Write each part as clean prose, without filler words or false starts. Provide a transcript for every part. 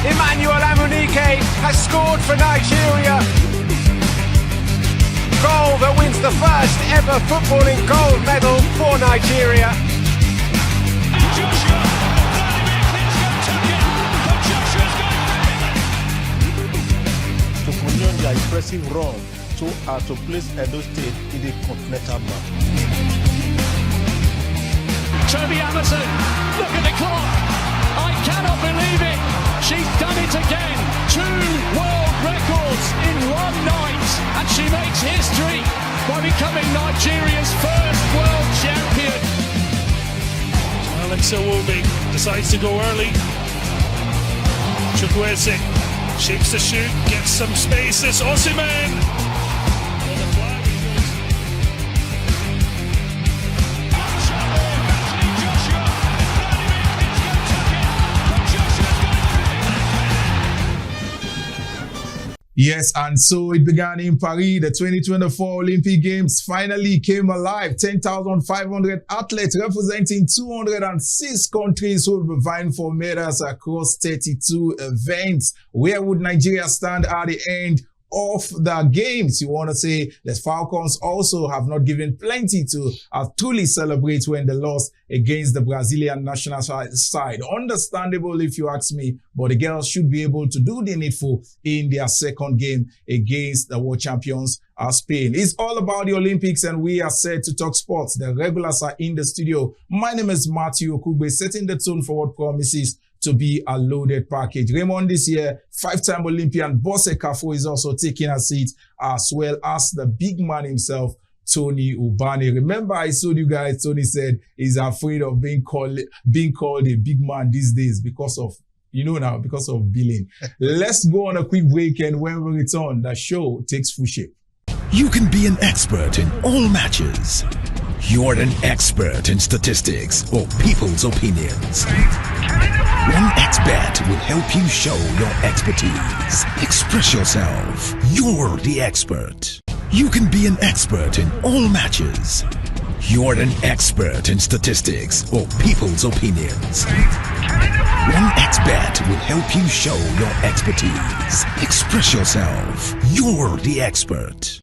Emmanuel Amunike has scored for Nigeria. Goal that wins the first ever footballing gold medal for Nigeria. Joshua, to continue their impressive run to place Edo State in the continental map. Toby Amazon, look at the clock. I cannot believe it. She's done it again. 2 world records in one night. And she makes history by becoming Nigeria's first world champion. Alex Iwobi decides to go early. Chukwueze shapes the shoot, gets some space. This Osimhen. Yes, and so it began in Paris. The 2024 Olympic Games finally came alive. 10,500 athletes representing 206 countries will be vying for medals across 32 events. Where would Nigeria stand at the end of the games? You want to say the Falcons also have not given plenty to truly celebrate when they lost against the Brazilian national side. Understandable if you ask me, but the girls should be able to do the needful in their second game against the world champions Spain. It's all about the Olympics, and we are set to talk sports. The regulars are in the studio. My name is Matthew Okugbe, setting the tone for what promises to be a loaded package. Raymond this year, 5-time Olympian Bose Kafo is also taking a seat, as well as the big man himself, Tony Ubani. Remember, I told you guys, Tony said he's afraid of being called a big man these days because of, because of billing. Let's go on a quick break, and when we return, the show takes full shape. You can be an expert in all matches. You're an expert in statistics or people's opinions. OneXBet will help you show your expertise. Express yourself. You're the expert. You can be an expert in all matches. You're an expert in statistics or people's opinions. OneXBet will help you show your expertise. Express yourself. You're the expert.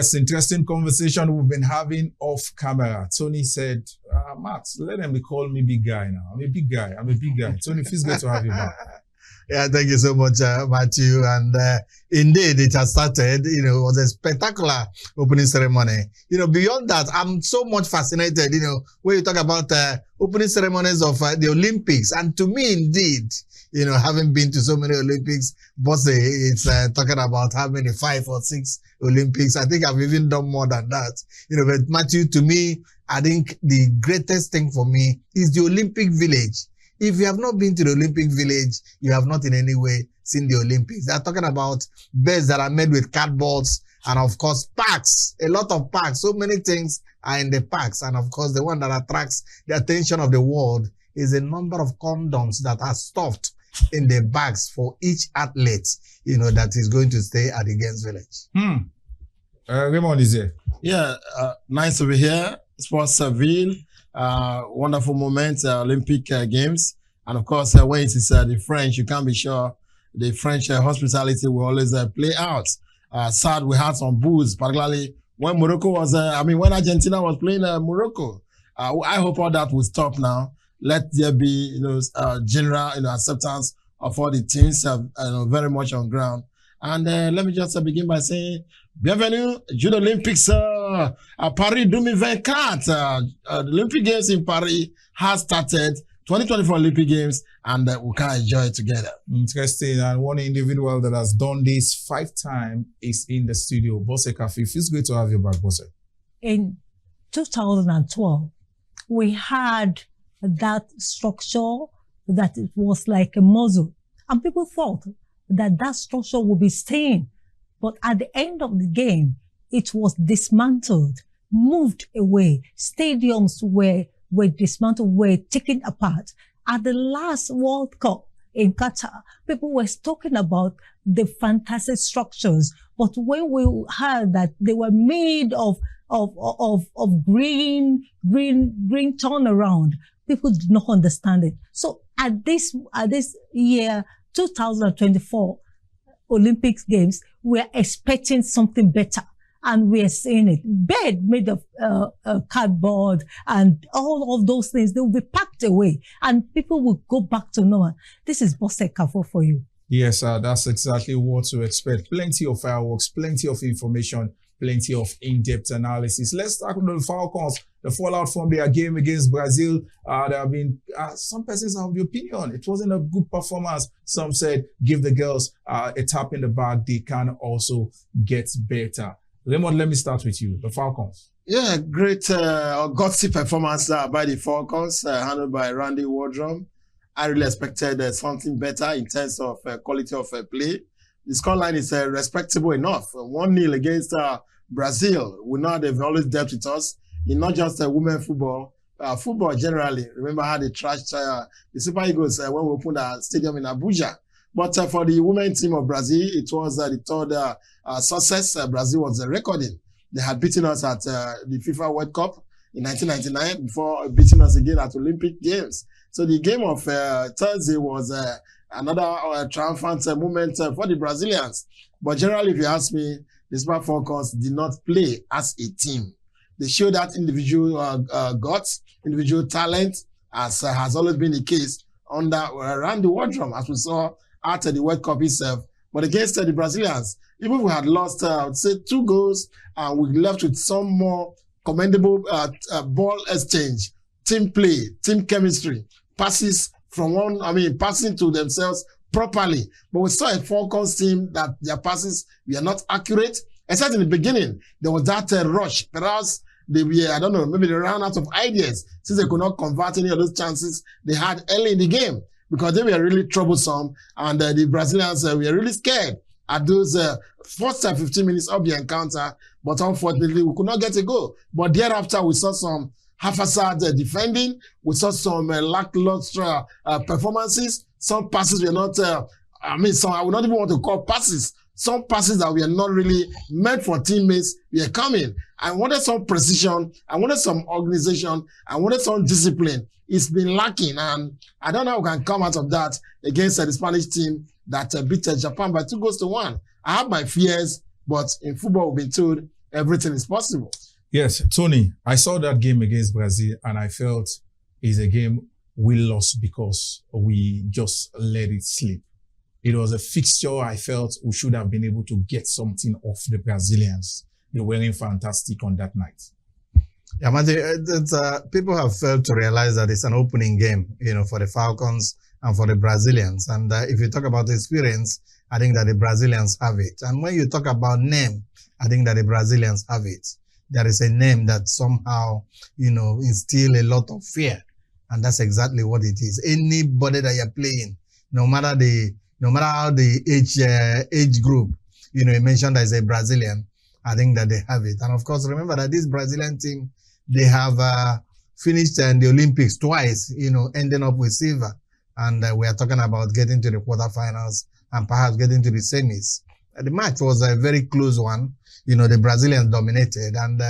Yes, interesting conversation we've been having off camera. Tony said, Matt, let them be calling me big guy now. I'm a big guy. Tony, it feels good to have you back. Yeah, thank you so much, Matthew. And indeed, it has started. It was a spectacular opening ceremony. Beyond that, I'm so much fascinated, when you talk about opening ceremonies of the Olympics. And to me, indeed, having been to so many Olympics, Bosse, it's talking about how many, 5 or 6 Olympics. I think I've even done more than that. But Matthew, to me, I think the greatest thing for me is the Olympic Village. If you have not been to the Olympic Village, you have not in any way seen the Olympics. They're talking about beds that are made with cardboards and, of course, parks. A lot of parks. So many things are in the parks. And, of course, the one that attracts the attention of the world is a number of condoms that are stuffed in the bags for each athlete, that is going to stay at the Games Village. Raymond is here. Yeah, nice to be here. Sportsville. Wonderful moment, Olympic Games. And of course, when it is the French, you can't be sure the French hospitality will always play out. Sad we had some boos, particularly when Morocco was, when Argentina was playing Morocco. I hope all that will stop now. Let there be, general, acceptance of all the teams, very much on ground. And let me just begin by saying, bienvenue, Jeux Olympics à Paris 2024. The Olympic Games in Paris has started, 2024 Olympic Games, and we can enjoy it together. Interesting. And one individual that has done this 5 times is in the studio, Bosse Kafi. Feels great to have you back, Bosse. In 2012, we had that structure that it was like a muzzle. And people thought that structure would be staying. But at the end of the game, it was dismantled, moved away. Stadiums were dismantled, were taken apart. At the last World Cup in Qatar, people were talking about the fantastic structures. But when we heard that they were made of green turnaround, people did not understand it. So at this year, 2024 Olympics Games, we're expecting something better. And we're seeing it. Bed made of cardboard and all of those things, they will be packed away and people will go back to normal. This is Bosse Kafo for you. Yes, that's exactly what to expect. Plenty of fireworks, plenty of information, plenty of in-depth analysis. Let's start with the Falcons. The fallout from their game against Brazil. There have been some persons have the opinion it wasn't a good performance. Some said give the girls a tap in the back. They can also get better. Raymond, let me start with you. The Falcons. Yeah, great gutsy performance by the Falcons, handled by Randy Wardrum. I really expected something better in terms of quality of play. The scoreline is respectable enough. 1-0 against Brazil. We know they've always dealt with us in not just women football, football generally. Remember how they trashed the Super Eagles when we opened our stadium in Abuja. But for the women team of Brazil, it was the third success Brazil was recording. They had beaten us at the FIFA World Cup in 1999 before beating us again at Olympic Games. So the game of Thursday was another triumphant moment for the Brazilians. But generally, if you ask me, the Super Falcons did not play as a team. They showed that individual guts, individual talent, as has always been the case around the Wardrum, as we saw after the World Cup itself. But against the Brazilians, even if we had lost, I would say 2 goals, and we left with some more commendable ball exchange, team play, team chemistry, passes passing to themselves properly. But we saw a Falcons team that their passes were not accurate, except in the beginning. There was that rush. Perhaps they were, maybe they ran out of ideas since they could not convert any of those chances they had early in the game, because they were really troublesome, and the Brazilians were really scared at those first 15 minutes of the encounter. But unfortunately, we could not get a goal. But thereafter, we saw some haphazard defending. We saw some lackluster performances. Some passes were not, some I would not even want to call passes. Some passes that were not really meant for teammates were coming. I wanted some precision. I wanted some organization. I wanted some discipline. It's been lacking, and I don't know how we can come out of that against the Spanish team that beat Japan by 2-1. I have my fears, but in football we've been told everything is possible. Yes, Tony, I saw that game against Brazil and I felt it's a game we lost because we just let it slip. It was a fixture I felt we should have been able to get something off the Brazilians. They were fantastic on that night. Yeah, people have failed to realize that it's an opening game, for the Falcons and for the Brazilians. And if you talk about experience, I think that the Brazilians have it. And when you talk about name, I think that the Brazilians have it. There is a name that somehow, instill a lot of fear. And that's exactly what it is. Anybody that you're playing, no matter how the age group, you mentioned as a Brazilian, I think that they have it. And of course, remember that this Brazilian team, they have finished in the Olympics twice, ending up with silver. And we are talking about getting to the quarterfinals and perhaps getting to the semis. The match was a very close one. The Brazilians dominated. And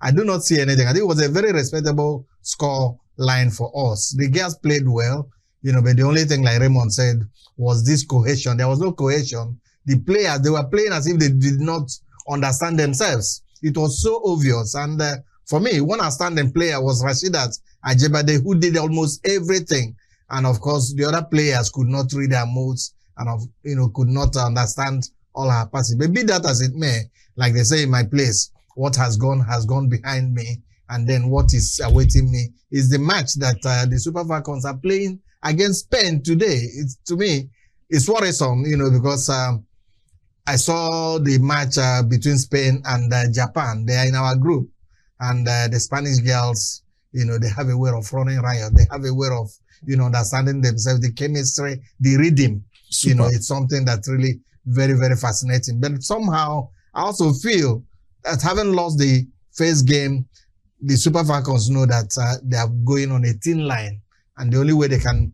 I do not see anything. I think it was a very respectable score line for us. The girls played well, but the only thing, like Raymond said, was this cohesion. There was no cohesion. The players, they were playing as if they did not understand themselves. It was so obvious. And for me, one outstanding player was Rashidat Ajebade, who did almost everything. And of course, the other players could not read her moves and, could not understand all her passing. But be that as it may, like they say in my place, what has gone behind me. And then what is awaiting me is the match that the Super Falcons are playing against Spain today. To me, it's worrisome, because I saw the match between Spain and Japan. They are in our group. And the Spanish girls, they have a way of running riot. They have a way of, understanding themselves, the chemistry, the rhythm. Super. It's something that's really very, very fascinating. But somehow, I also feel that having lost the first game, the Super Falcons know that they are going on a thin line. And the only way they can,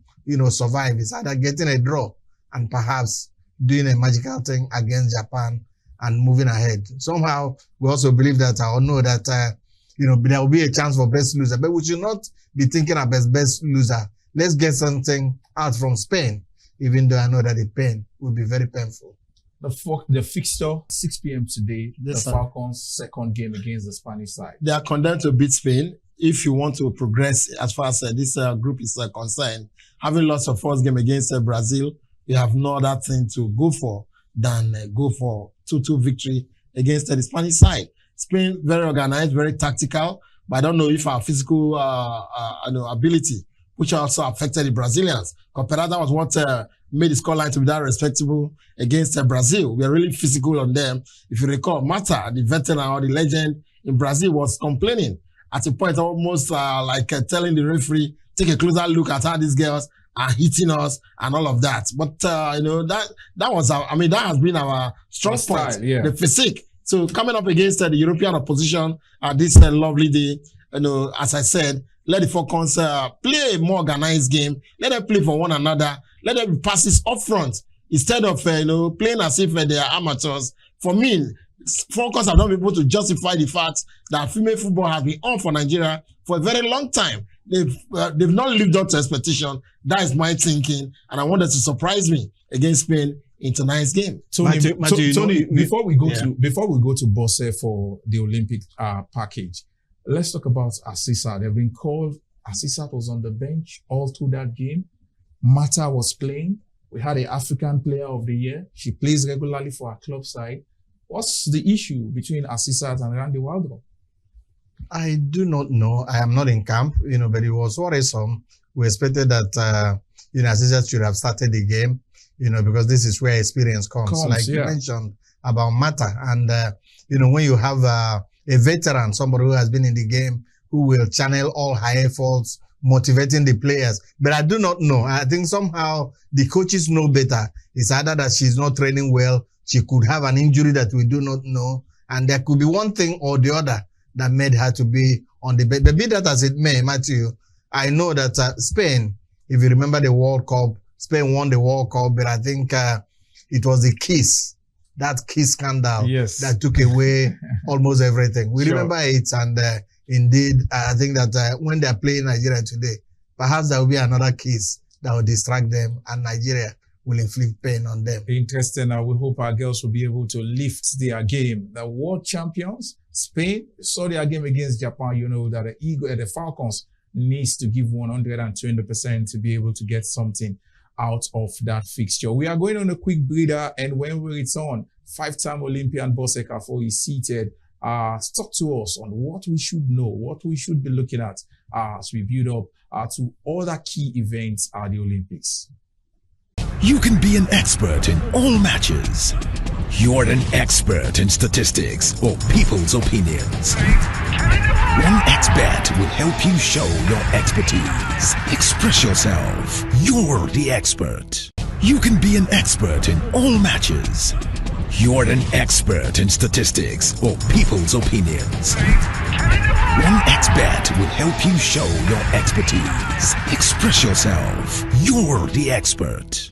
survive is either getting a draw and perhaps doing a magical thing against Japan and moving ahead. Somehow, we also believe that, or know that, there will be a chance for best loser. But we should not be thinking about best loser. Let's get something out from Spain, even though I know that the pain will be very painful. The fixture, 6 p.m. today, the Falcons' second game against the Spanish side. They are condemned to beat Spain. If you want to progress as far as this group is concerned, having lost the first game against Brazil, you have no other thing to go for than go for 2-2 victory against the Spanish side. Spain, very organized, very tactical, but I don't know if our physical ability, which also affected the Brazilians. Comparada was what made the scoreline to be that respectable against Brazil. We are really physical on them. If you recall, Mata, the veteran or the legend in Brazil, was complaining at a point almost telling the referee, take a closer look at how these girls are hitting us and all of that. But, that has been our strong point, the physique. So coming up against the European opposition this lovely day, as I said, let the Falcons play a more organized game. Let them play for one another. Let them passes up front instead of playing as if they are amateurs. For me, Falcons have not been able to justify the fact that female football has been on for Nigeria for a very long time. They've not lived up to expectation. That is my thinking, and I wanted to surprise me against Spain in tonight's game. Tony, before we go to Bosse for the Olympic package, let's talk about Asisa. They've been called. Asisa was on the bench all through that game. Mata was playing. We had an African Player of the Year. She plays regularly for our club side. What's the issue between Asisa and Randy Waldron? I do not know. I am not in camp, but it was worrisome. We expected that, Asisa should have started the game, because this is where experience comes. You mentioned about Mata. And, when you have a veteran, somebody who has been in the game, who will channel all her efforts, motivating the players. But I do not know. I think somehow the coaches know better. It's either that she's not training well, she could have an injury that we do not know, and there could be one thing or the other that made her to be on the bench. But be that as it may, Matthew, I know that Spain, if you remember the World Cup, Spain won the World Cup, but I think it was the kiss, that kiss scandal that took away almost everything. We remember it, and indeed, I think that when they're playing Nigeria today, perhaps there will be another kiss that will distract them, and Nigeria will inflict pain on them. Interesting. We hope our girls will be able to lift their game. The world champions Spain saw their game against Japan. You know that the Falcons needs to give 120% to be able to get something out of that fixture. We are going on a quick breather, and when we return, 5-time Olympian Bose Kafo is seated. Talk to us on what we should know, what we should be looking at as we build up to other key events at the Olympics. You can be an expert in all matches. You're an expert in statistics or people's opinions. One XBet will help you show your expertise. Express yourself. You're the expert. You can be an expert in all matches. You're an expert in statistics or people's opinions. One XBet will help you show your expertise. Express yourself. You're the expert.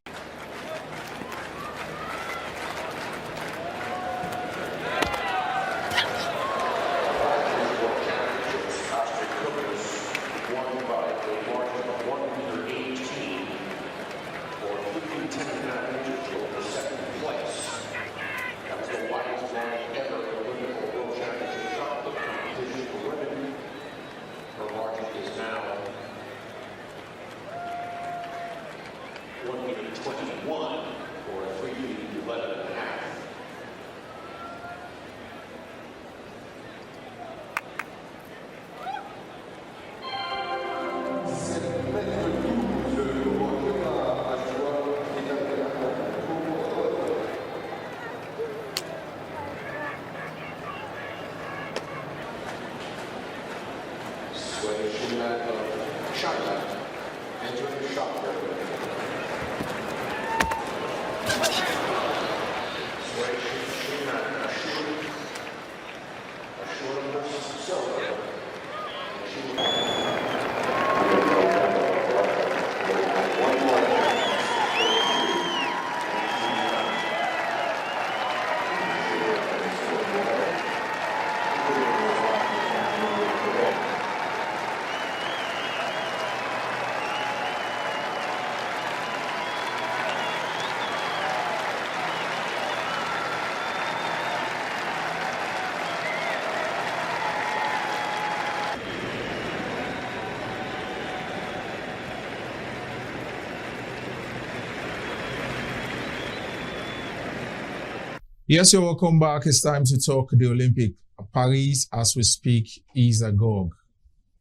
Yes, you're welcome back. It's time to talk the Olympic. Paris, as we speak, is agog.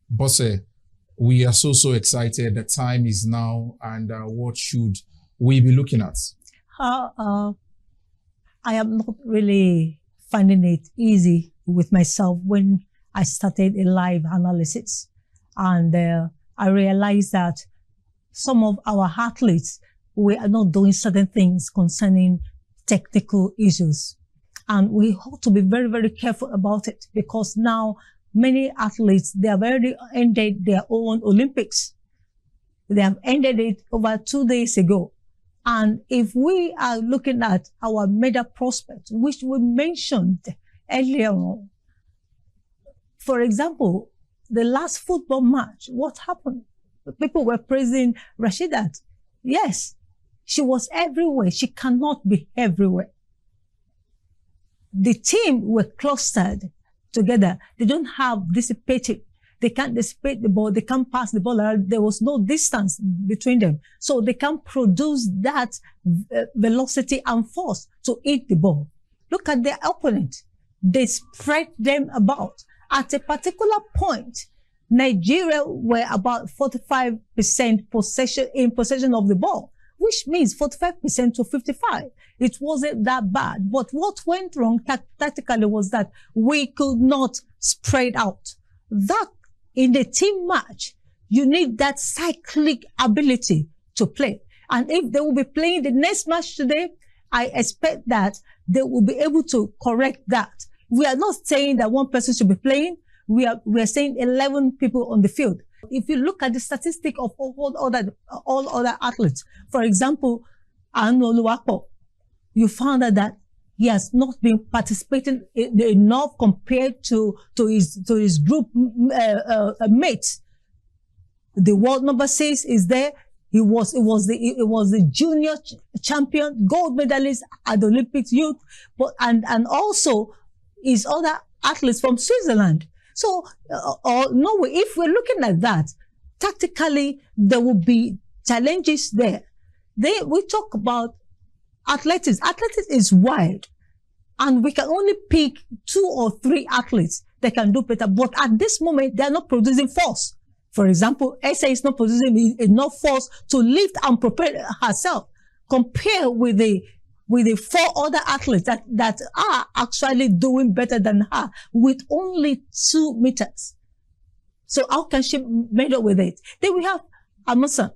Bosse, we are so excited. The time is now, and what should we be looking at? I am not really finding it easy with myself when I started a live analysis. And I realized that some of our athletes, we are not doing certain things concerning technical issues. And we have to be very, very careful about it, because now many athletes, they have already ended their own Olympics. They have ended it over 2 days ago. And if we are looking at our medal prospects, which we mentioned earlier on, for example, the last football match, what happened? People were praising Rashidat. Yes, she was everywhere. She cannot be everywhere. The team were clustered together. They don't have dissipated. They can't dissipate the ball. They can't pass the ball around. There was no distance between them. So they can't produce that velocity and force to hit the ball. Look at their opponent. They spread them about. At a particular point, Nigeria were about 45% possession of the ball, which means 45% to 55%. It wasn't that bad. But what went wrong tactically was that we could not spread out. That in a team match, you need that cyclic ability to play. And if they will be playing the next match today, I expect that they will be able to correct that. We are not saying that one person should be playing. We are saying 11 people on the field. If you look at the statistic of all other athletes, for example, Anu Oluwapo, you found out that he has not been participating enough compared to his group mates. The world number 6 is there. It was the junior champion, gold medalist at the Olympics youth, but and also his other athletes from Switzerland. So, or Norway, if we're looking at that, tactically, there will be challenges there. Then we talk about athletics. Athletics is wide, and we can only pick 2 or 3 athletes that can do better. But at this moment, they are not producing force. For example, SA is not producing enough force to lift and prepare herself. Compare with the 4 other athletes that are actually doing better than her with only 2 meters. So how can she measure with it? Then we have Amasa,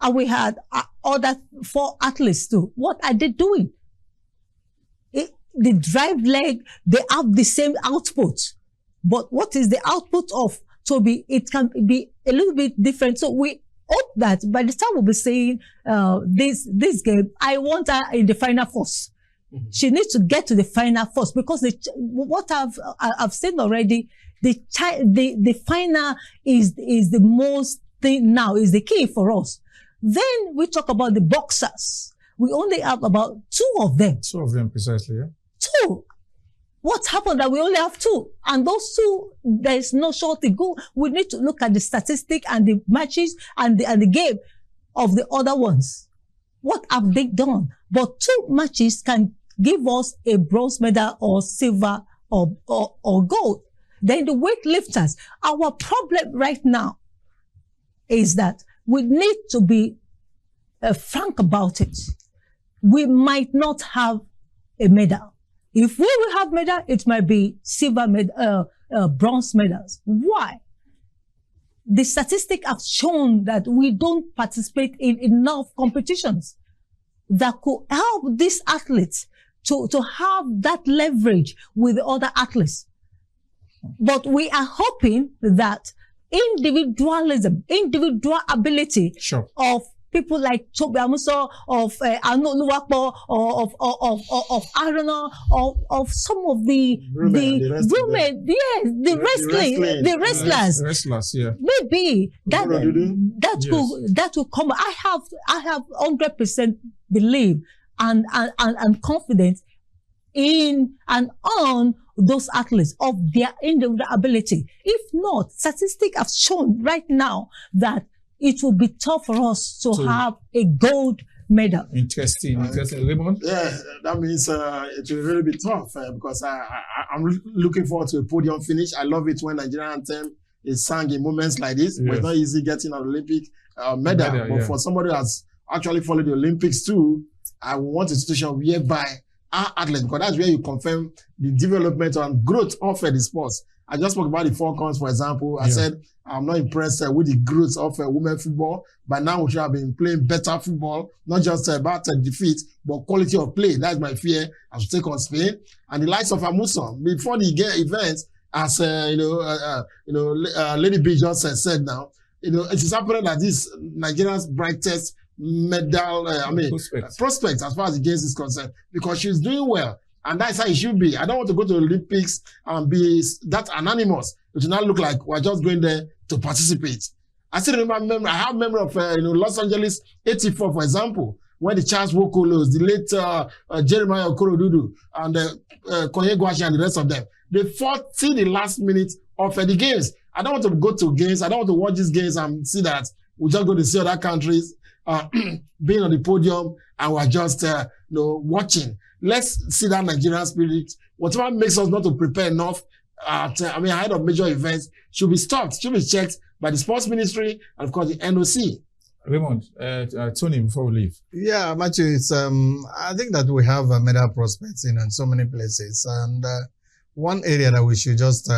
and we had other 4 athletes too. What are they doing? The drive leg, they have the same output. But what is the output of Toby? It can be a little bit different. So we hope that by the time we'll be saying this game, I want her in the final first. She needs to get to the final first, because what I've said already, the final is the most thing now, is the key for us. Then we talk about the boxers. We only have about 2 of them. 2 of them precisely, yeah. 2. What happened that we only have 2? And those 2, there is no short to go. We need to look at the statistic and the matches and the game of the other ones. What have they done? But 2 matches can give us a bronze medal or silver or gold. Then the weightlifters, our problem right now is that we need to be frank about it. We might not have a medal. If we will have medal, it might be silver medal, bronze medals. Why? The statistics have shown that we don't participate in enough competitions that could help these athletes to have that leverage with the other athletes. But we are hoping that individualism, individual ability of people like Tobi Amuso, of Arno Luwapo, or of Aruna, of some of the women, the wrestlers, yeah. Maybe that will come. I have 100% belief and confidence in and on those athletes of their individual ability. If not, statistics have shown right now that it will be tough for us to have a gold medal. Interesting. Raymond? Yeah, that means it will really be tough because I'm looking forward to a podium finish. I love it when Nigerian anthem is sung in moments like this. Yes. But it's not easy getting an Olympic medal. But for somebody who has actually followed the Olympics too, I want a situation whereby our athletes, because that's where you confirm the development and growth of the sports. I just spoke about the Falcons, for example. I said, I'm not impressed with the growth of women football. But now we should have been playing better football, not just about defeat, but quality of play. That's my fear as we take on Spain. And the likes of Amuson, before the event, as Lady B just said now, it is happening that this Nigeria's brightest medal, prospect as far as the games is concerned, because she's doing well. And that's how it should be. I don't want to go to the Olympics and be that anonymous. It will not look like we're just going there to participate. I still remember, I have memory of, Los Angeles 84, for example, when the Charles Wokolos, the late Jeremiah Okorodudu, and Konye Gwashi and the rest of them, they fought till the last minute of the games. I don't want to go to games. I don't want to watch these games and see that we just go to see other countries being on the podium and we're just watching. Let's see that Nigerian spirit. Whatever makes us not to prepare enough ahead of major events should be stopped, should be checked by the sports ministry and of course the NOC. Raymond, Tony, before we leave. Yeah, Matthew, it's I think that we have medal prospects in so many places, and one area that we should just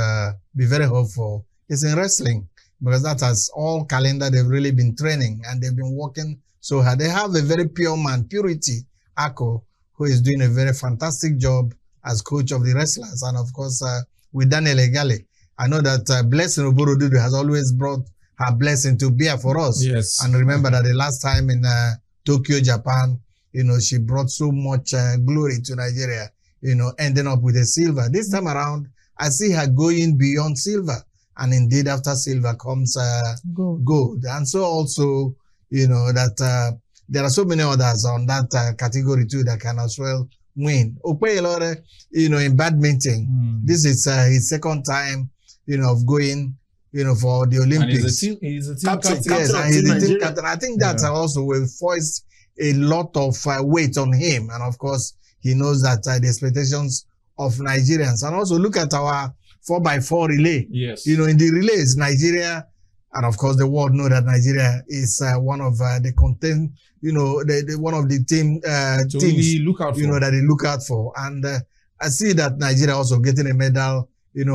be very hopeful is in wrestling, because that has all calendar. They've really been training and they've been working so hard. They have a very pure man, Purity Ako, who is doing a very fantastic job as coach of the wrestlers. And of course, with Daniel Egale, I know that Blessing Oborodudu has always brought her blessing to bear for us. Yes. And remember that the last time in Tokyo, Japan, she brought so much glory to Nigeria, ending up with a silver. This time around, I see her going beyond silver. And indeed, after silver comes gold. And so also, that there are so many others on that category too that can as well win. Okpeyelore, in badminton, this is his second time, of going, for the Olympics. And he's a team captain. Yes, and he's a team captain. I think that also will foist a lot of weight on him. And of course, he knows that the expectations of Nigerians. And also look at our 4x4 relay. Yes. In the relays, Nigeria, and of course the world know that Nigeria is one of the content, one of the teams look out for. That they look out for. And I see that Nigeria also getting a medal,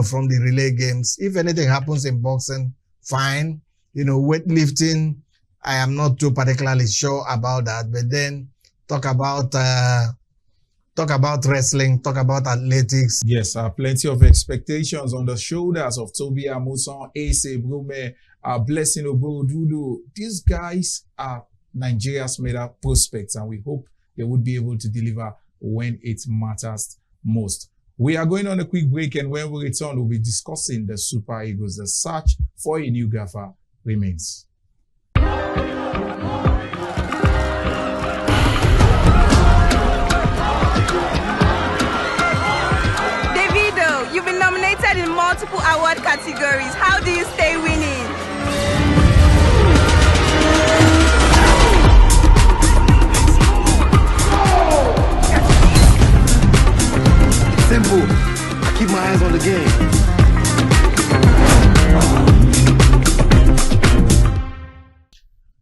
from the relay games. If anything happens in boxing, fine. Weightlifting, I am not too particularly sure about that. But then talk about wrestling, talk about athletics. Yes, plenty of expectations on the shoulders of Toby Amusan, Ace Brume, Blessing Obodudu. These guys are Nigeria's medal prospects, and we hope they would be able to deliver when it matters most. We are going on a quick break, and when we return, we'll be discussing the Super Eagles. The search for a new gaffer remains. Davido, you've been nominated in multiple award categories. How do you stay winning? Simple. I keep my eyes on the game.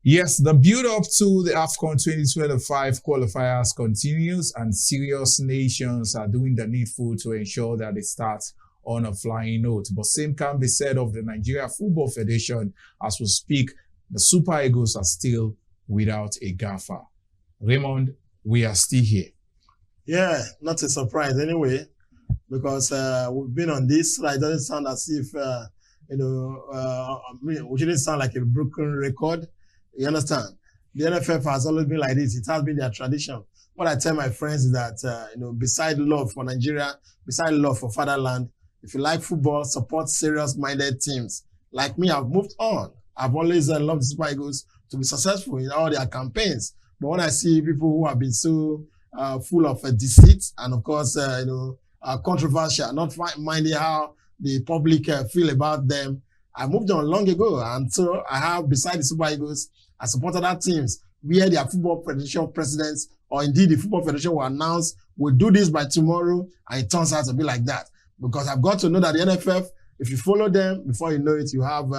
Yes, the build-up to the AFCON 2025 qualifiers continues, and serious nations are doing the needful to ensure that it starts on a flying note. But same can be said of the Nigeria Football Federation. As we speak, the Super Eagles are still without a gaffer. Raymond, we are still here. Yeah, not a surprise anyway, because we've been on this. It doesn't sound as if, we shouldn't sound like a broken record. You understand? The NFF has always been like this. It has been their tradition. What I tell my friends is that, beside love for Nigeria, beside love for fatherland, if you like football, support serious-minded teams. Like me, I've moved on. I've always loved the Super Eagles to be successful in all their campaigns. But when I see people who have been so full of deceit and, of course, controversial, not minding how the public feel about them, I moved on long ago. And so I have, beside the Super Eagles, I supported other teams where their football federation presidents, or indeed the football federation, will announce, we'll do this by tomorrow, and it turns out to be like that. Because I've got to know that the NFF, if you follow them, before you know it, you have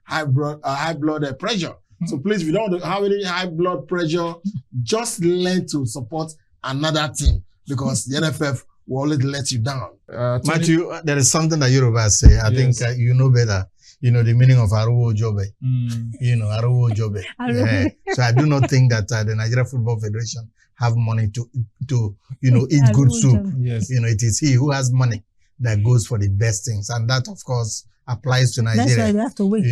high blood pressure. So please, if you don't have any high blood pressure, just learn to support another team, because the NFF will always let you down. Matthew, there is something that Yoruba say. I think you know better. The meaning of Aruwo Jobe. Aruwo Jobe. Yeah. So I do not think that the Nigeria Football Federation have money to eat good soup. Yes. It is he who has money that goes for the best things. And that, of course, applies to Nigeria. That's why they have to wait.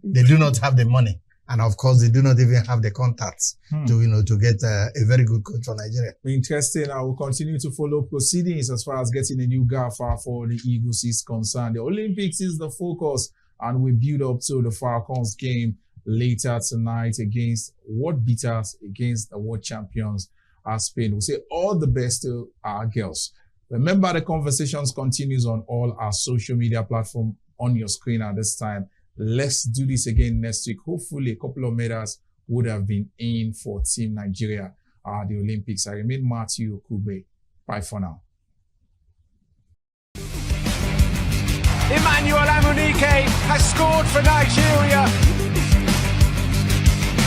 They do not have the money. And of course, they do not even have the contacts to get a very good coach for Nigeria. Interesting. I will continue to follow proceedings as far as getting a new gaffer for the Eagles is concerned. The Olympics is the focus, and we build up to the Falcons game later tonight against world beaters, against the world champions, Spain. We say all the best to our girls. Remember, the conversations continues on all our social media platforms on your screen at this time. Let's do this again next week. Hopefully, a couple of medals would have been in for Team Nigeria at the Olympics. I remain Matthew Okube. Bye for now. Emmanuel Amunike has scored for Nigeria.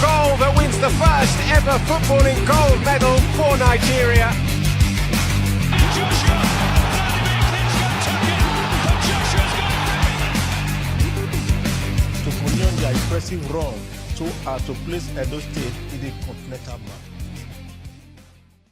Goal that wins the first ever footballing gold medal for Nigeria. Joshua, To continue their impressive run to place Edo State in the continental map.